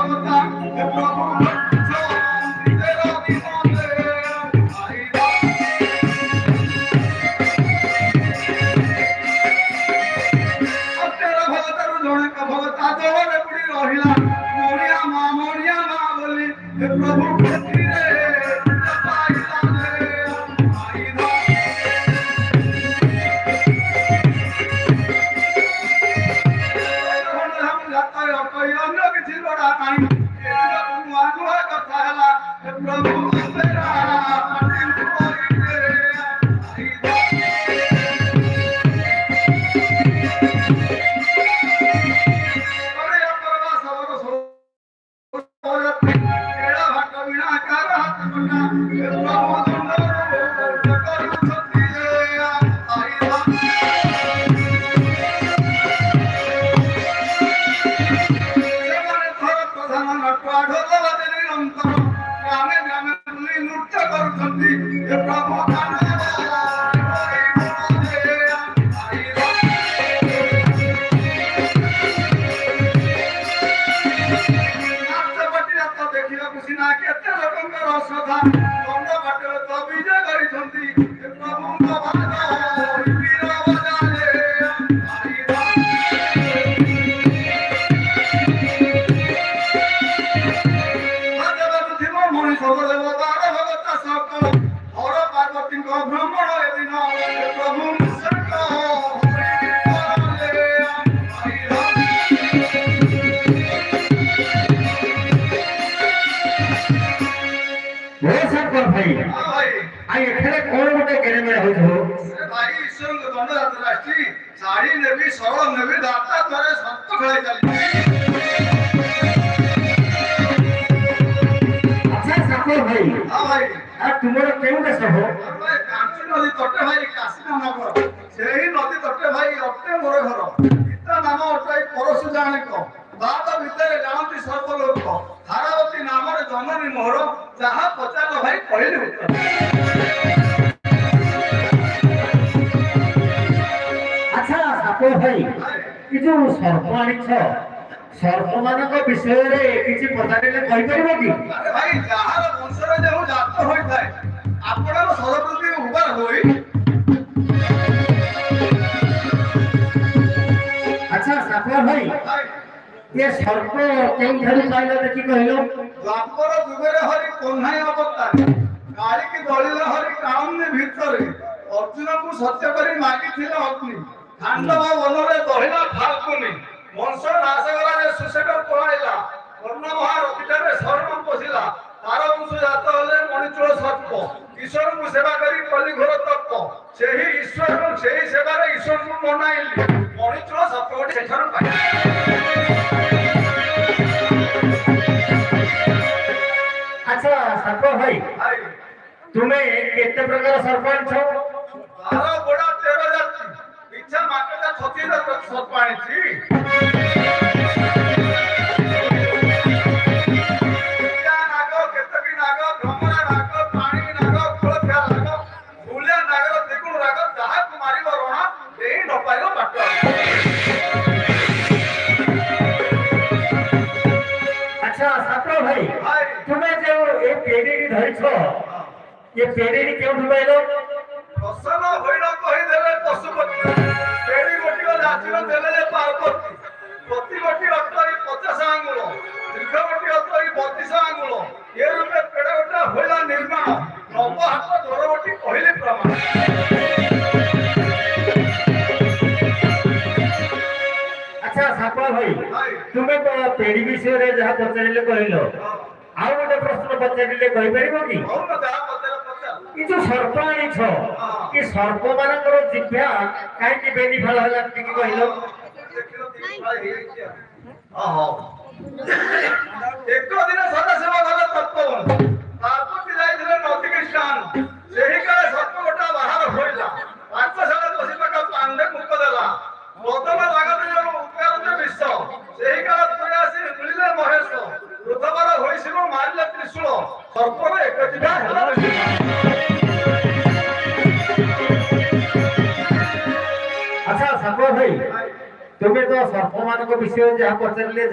भगवता प्रभु तेरा भगवता जवरे बुड़ी रहिला मोरिया माँ बोली प्रभु साड़ी नेबी सरल नेबी दाता तोरे सत्त खेलाई चली अच्छा साको भाई हां भाई आ तुमरो केउ देश हो भाई कांची नदी तटे भाई काशी नगर सेही नदी तटे भाई अटे मोर घर इता नाम अटाई परसु जाने को बात भितर जानती सर्व लोक धारावती नाम रे जननी मोर जहां पचार भाई कहले साको भाई कि जो सर्प आनिछ सर्प मानक विषय रे किछि पचारिले कहि परिबो कि अरे भाई जहार वंशरे जे जात होई थाए आपनर सरप्रति उबार होई अच्छा साको भाई ये सर्प केउ धरि पाइला देखि कहिलो द्वापर जुगरे हरि कोन्हाई अवतार काली की दलिल हरि कामने भितरे अर्जुन को सत्य करी मागी थिले अग्नि खांडव वनरे दहिला फाल्कुनी वंश नाश गला जे सुसेट पळाइला कर्ण महारथिटारे शरण पसिला तार वंश जात हले मणिचूल सर्प ईश्वर को सेवा करी कली घोर तप सेही ईश्वर को सेही सेवा रे ईश्वर को मनाइली मणिचूल सर्प गोटे सेठर पाइ अच्छा साको भाई तुमे केते प्रकार सर्प छ 12 गोडा 13 जाति इच्छा माकेटा 36 सर्प आनिछि ये पेड़ी क्यों डुबाइलो फसल होइला कहि देले पशुपति पेड़ी गोटी जाचिरो देले जे पार्वती प्रति गोटी अतरी 50 आंगुल दीर्घ गोटी अतरी 32 आंगुल ये रूपे पेड़ गोटा होइला निर्माण नव हाथ धर गोटी कहिले प्रमाण अच्छा सापा भाई तुमे तो पेड़ी विषय रे जहा पचरिले कहिलो आउ गोटे प्रश्न पचारिले कहि परिबो कि कि जो सर्प आनी छ कि सर्प मानकर जिभ्या काई कि बेनी फल हला कि कहिलो एक दिन सदा सेवा गला तत्व पार्वती जाइले नदी के स्नान सेही काले सर्प गोटा बाहर होइला पांच साल बसी पका पांडे मुख देला बदन लागत जो उपकार जे विश्व सेही काले तुरे आसी मिलिले महेश रुद्रवर होइसिलो मारिले त्रिशूल सर्परे एक जिभ्या हला अच्छा साको भाई तुम्हें तो सर्प मानक विषय जहाँ पचारे